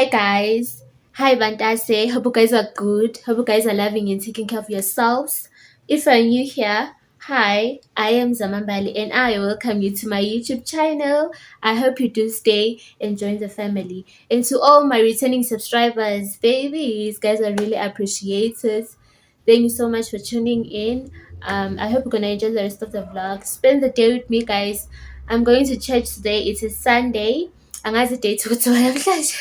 Hi guys. Hi bantase. Hope you guys are good. Hope you guys are loving and taking care of yourselves. If you're new here, hi, I am Zamambali and I welcome you to my YouTube channel. I hope you do stay and join the family. And to all my returning subscribers, babies, guys, I really appreciate it. Thank you so much for tuning in. I hope you're gonna enjoy the rest of the vlog. Spend the day with me, guys. I'm going to church today. It is Sunday. Angazi date ukuthi namhlanje.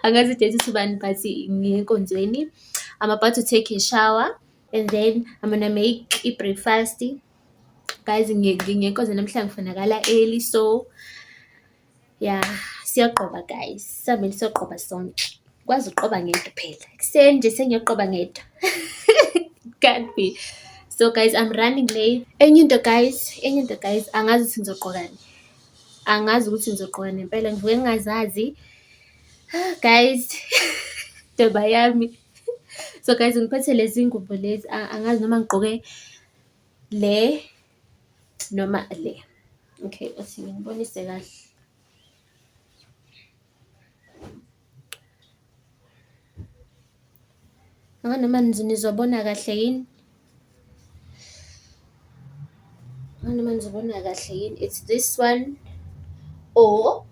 Angazi date ukuthi bani but ngiyenkonzweni. I'm about to take a shower and then I'm gonna make breakfast. Guys, ngiyenkonzweni namhlanje ngifanakala early, so yeah, siyoqoba guys. Samele siyoqoba sonke. Kwazi uqoba ngento phela. Kuseni nje sengiyoqoba ngento. Can't be. So guys, I'm running late. Enye into guys, angazi ukuthi ngizoqokani. Angazi ukuthi ngizoqokani impela ngivuke ngingazazi. Guys, daba yami. So guys, ngiphethe lezi ngubo lezi angazi noma ngigqoke le noma le. Okay, othi ngibonise kahle. Anga noma nizobona kahle yini? Anga noma nizobona kahle yini? It's this one or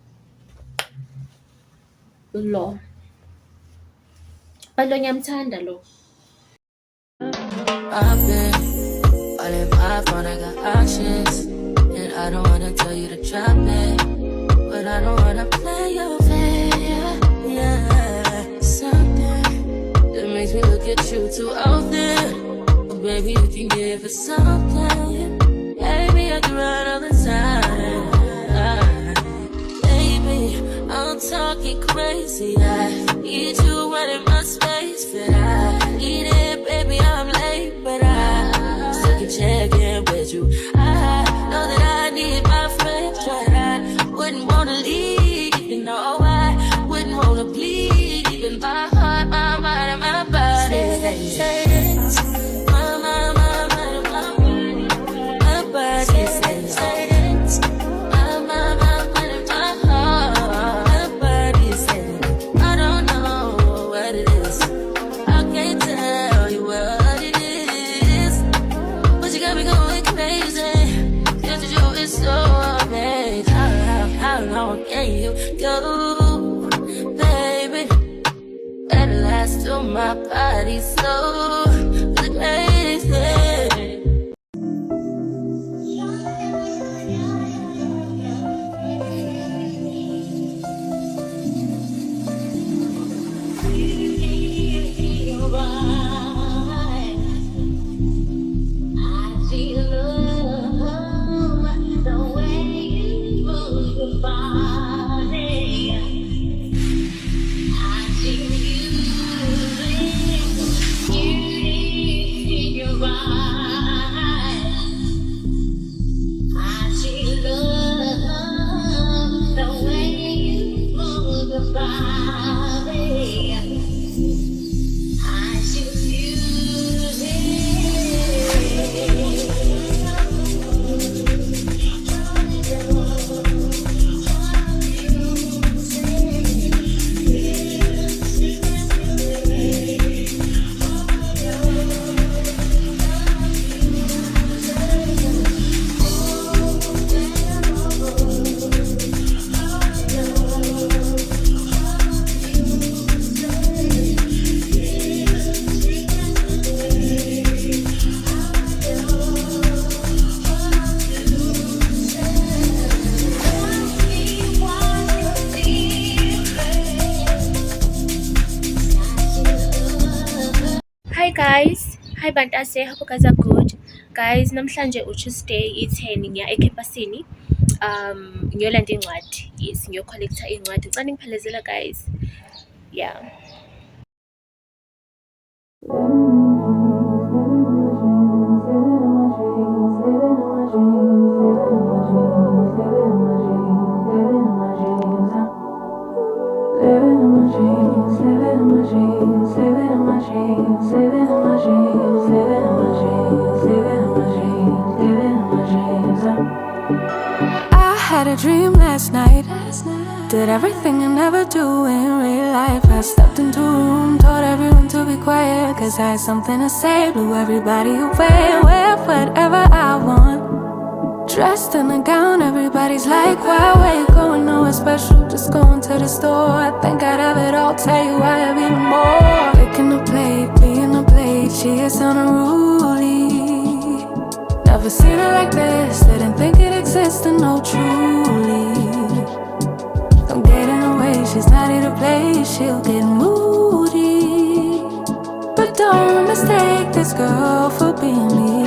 lo. Balo ngiyamthanda lo. I've been all in my phone, I got options. And I don't wanna tell you to drop it, but I don't wanna play your fair. Yeah, something that makes me look at you too often. But baby, you can give it something. Baby, I can run all the time. Baby, I'm talking crazy. I need you right in my space, but I need it, baby. I'm late, but I still can check in with you. I know that I need my friend, but I wouldn't wanna leave. You know, I wouldn't wanna bleed. Even my heart, my mind, and my body. My mind, and my body. My body says my mind, and my heart. My body says I don't know what it is. I can't tell you what it is, but you got me going crazy. Just to you is so amazing. How long can you go, baby? Better last till my body's slow. Crazy. Hi guys. Hi bantase. Hope you guys are good. Guys, namhlanje Tuesday i-10 ngiya ekhempasini. Ngiyolanda incwadi. Yes, ngiyocollecta incwadi. Ngicela ngiphelezela guys. Yeah. I had a dream last night. Did everything I never do in real life. I stepped into a room, told everyone to be quiet, cause I had something to say. Blew everybody away, wear whatever I want. Dressed in a gown, everybody's like, why, where you going? Nowhere special, just going to the store. I think I'd have it all, tell you I have even more. Picking a plate, being a plate, she is unruly. Never seen her like this, didn't think it existed, no truly. Don't get in her way, she's not here to play, she'll get moody. But don't mistake this girl for being me,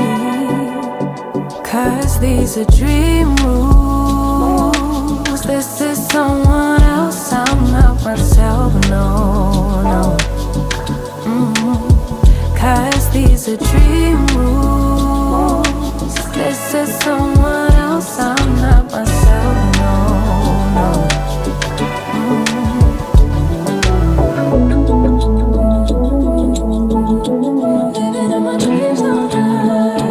cause these are dream rules. This is someone else, I'm not myself, no, no. Cause these are dream rules. This is someone else, I'm not myself, no, no. Living in my dreams all night.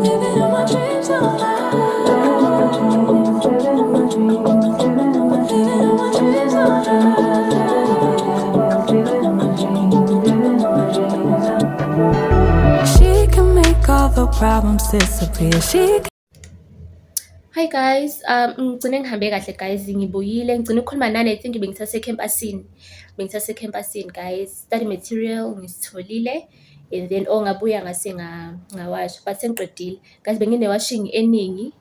Living in my dreams all night. Living in my dreams. Living in my dreams all night. Living in my dreams. Living in my dreams. She can make all the problems disappear. She can. Hi guys, ngicine ngihambe kahle guys, ngibuyile ngicine ukukhuluma nani. I think bengithathe campusini guys, study material ngisitholile and then ngabuya ngase ngawasha but sengiqedile guys. Bengine-washing eningi,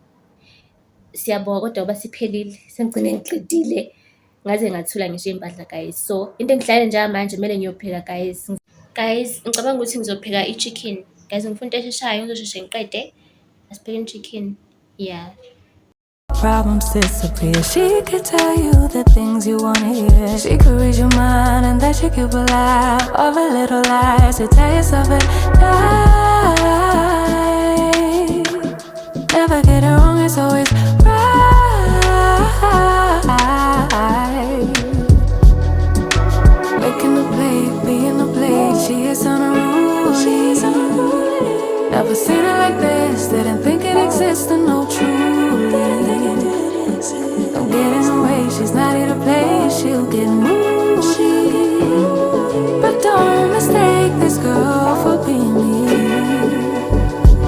siyabonga kodwa ngoba siphelile sengigcine ngiqedile ngaze ngathula ngisho iy'mpahla guys. So into engihlale njengamanje kumele ngiyopheka guys. Ngicabanga ukuthi ngizopheka i-chicken guys, ngifuna into esheshayo ngizosheshe ngiqede, asiphekeni chicken, yeah. Problems disappear. She could tell you the things you wanna hear. She could read your mind and that you could laugh of a little lies to tell yourself at night. Never get it wrong, it's always right. Making a plate, being a plate, she is unruly. Never seen her like this, didn't think it existed, no truly. Don't get in her way, she's not here to play, she'll get moody. But don't mistake this girl for being me,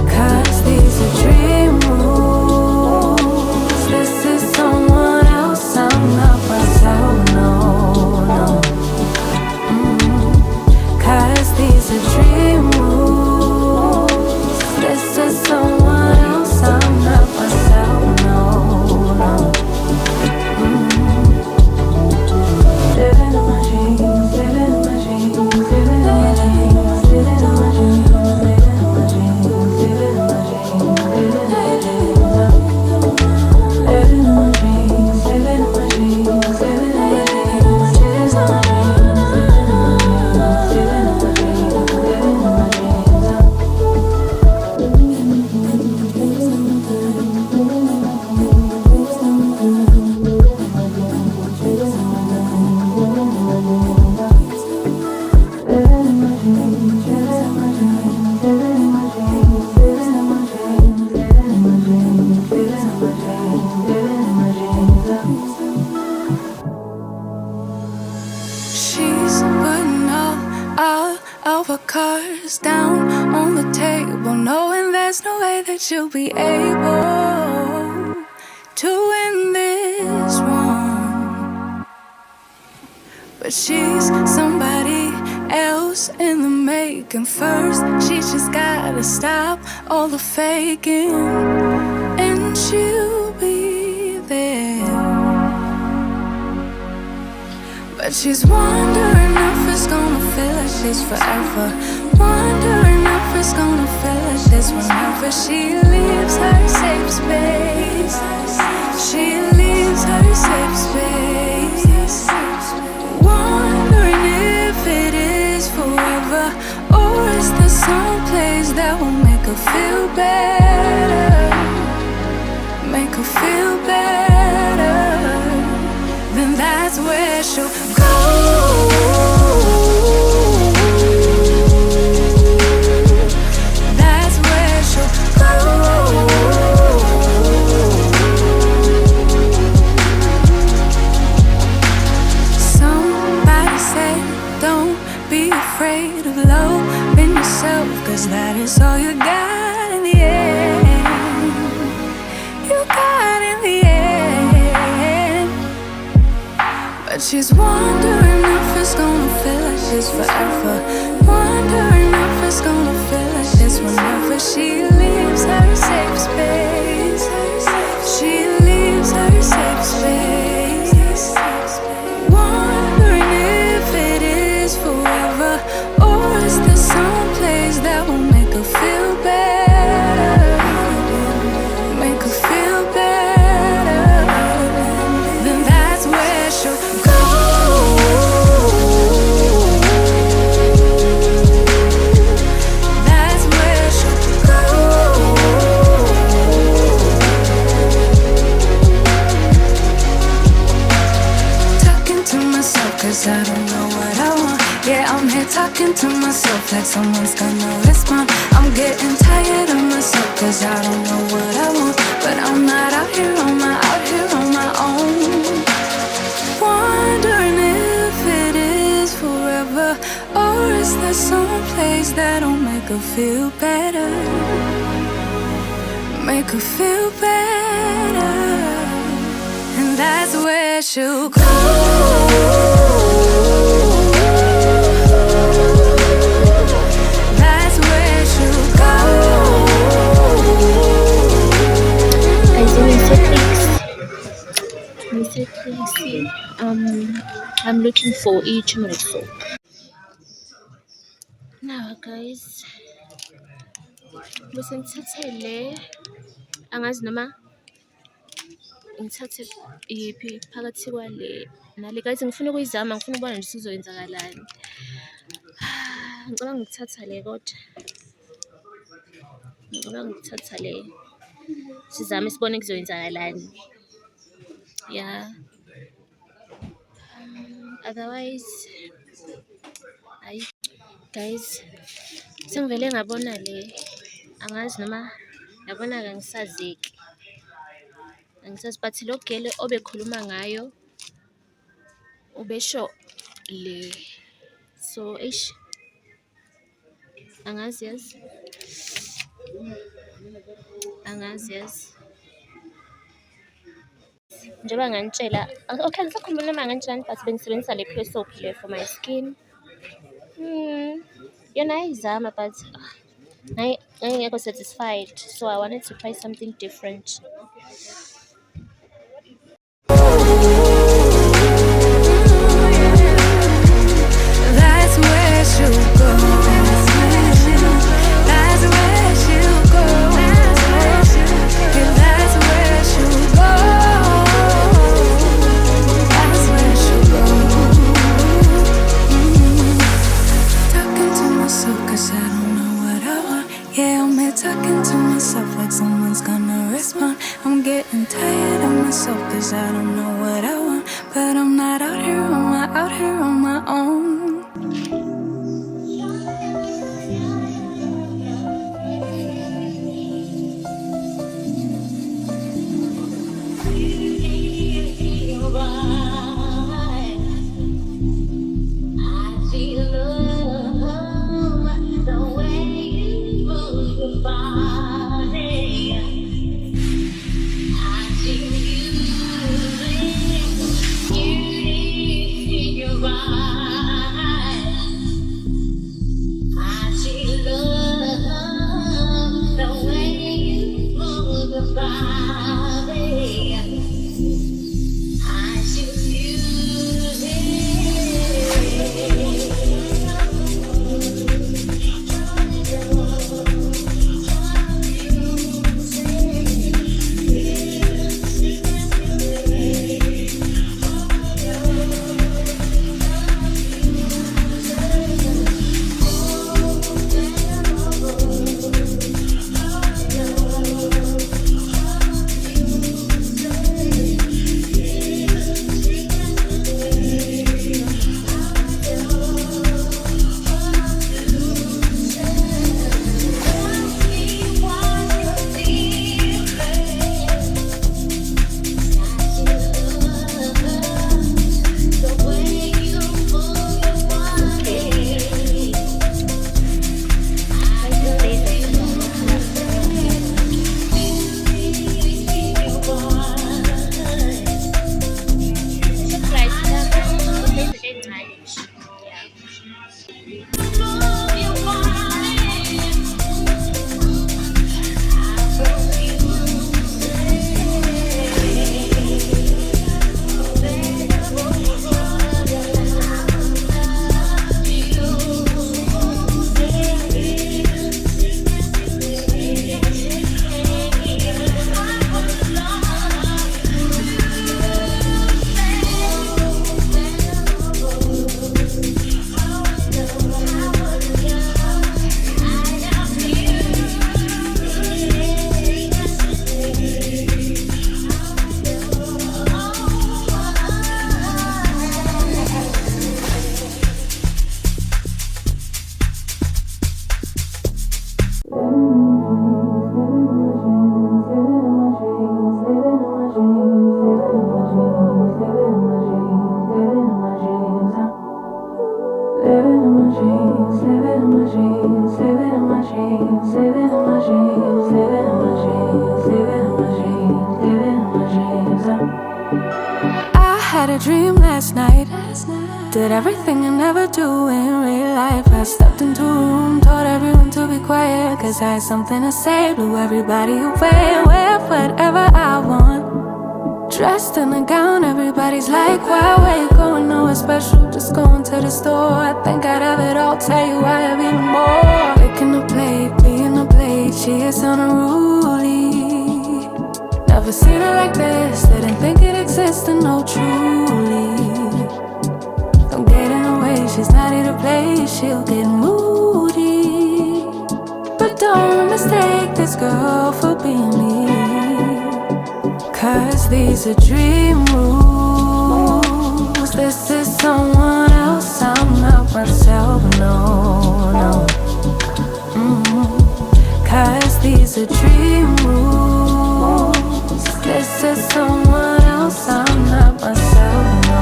cause these are dream rules. This is someone else, I'm not myself, no, no. Cause these are dream rules. This is someone else, I'm not myself, no, no. Living in my dreams, living in my dreams, living in my dreams, living in my dreams, living in my dreams, living in my dreams, living in my dreams, living in my dreams, living in my dreams, living in my She's putting all of her cards down on the table, knowing there's no way that she'll be able to win this one. But she's somebody else in the making. First, she just gotta stop all the faking, and she'll be there. But she's wondering if it's gonna feel like this forever. Wondering if it's gonna feel like this whenever she leaves her safe space. She leaves her safe space. Wondering if it is forever, or is there some place that will make her feel better? Make her feel better. Then that's where she'll go. That's where she'll go. that it's all you got in the end. You got in the end. But she's wondering if it's gonna feel like this forever. Wondering if it's gonna feel like this whenever she leaves her safe space. She leaves her safe space. Wondering if it is forever, or is there some place that will make her feel better? Make her feel better. Then that's where she'll go. That's where she'll go. Talking to myself, cause I don't know what I want. Yeah, I'm here talking to myself like someone's gonna respond. I'm getting tired of myself, cause I don't know what I want. But I'm not out here on my own. Wondering if it is forever, or is there some place that'll make her feel better? Make her feel better. And that's where she'll go. That's where she'll go. Guys, let me say please. I'm looking for each morsel. Now guys, bese ngithathele angazi noma ngithathe yiphi phakathi kwale nale. Guys, ngifuna ukuyizama, ngifuna ukubona nje kuzoyenzakalani. Ngicabanga ngithatha le kodwa. Ngicabanga ngithatha le. Sizame sibone kuzoyenzakalani. Yeah. Otherwise, guys, sengivele ngabona le. Angazi noma yabona kangisazeki. Angisazi but lo gele obekhuluma ngayo ubesho le. So angazi yazi. Njengoba ngantshela, okay ngisakhuluma noma nganjani but bengisebenzisa le pure soap le for my skin. Yona ayizama but ngeke satisfied, so I wanted to try something different. That's where she'll go. That's where she'll go. Yeah, that's where she'll go. That's where she'll go. Talking to myself, cause I don't know what I want. Yeah, I'm here talking to myself like someone's gonna respond. I'm getting tired of myself, cause I don't know what I want. But I'm not out here on my own. dreams, living in my dreams, living in my dreams, living in my dreams, living in my dreams. I had a dream last night. Did everything I never do in real life. I stepped into a room, told everyone to be quiet, cause I had something to say. Blew everybody away, wear whatever I want. Dressed in a gown, everybody's like, why, where you going? Nowhere special, just going to the store. I think I'd have it all, tell you I have even more. Picking a plate, being a plate, she is unruly. Never seen her like this, didn't think it existed, no truly. Don't get in her way, she's not here to play, she'll get moody. But don't mistake this girl for being me, cause these are dream rules. This is someone else, I'm not myself, no, no. Cause these are dream rules. This is someone else, I'm not myself, no,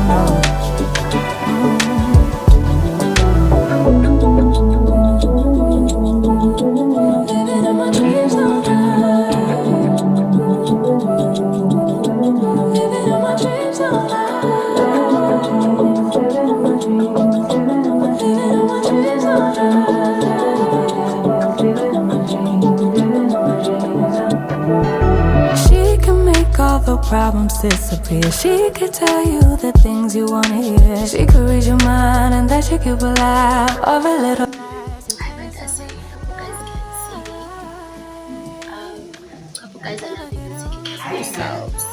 no. Living in my dreams all night. Living in my dreams all night. Living in my dreams, living in my dreams all night. Living in my dreams, living in my dreams. She can make all the problems disappear. She could tell you the things you wanna hear. She could read your mind and that you could laugh or a little. Hi, bantase. Hope you guys can see. Hope you guys are loving and taking care of yourselves.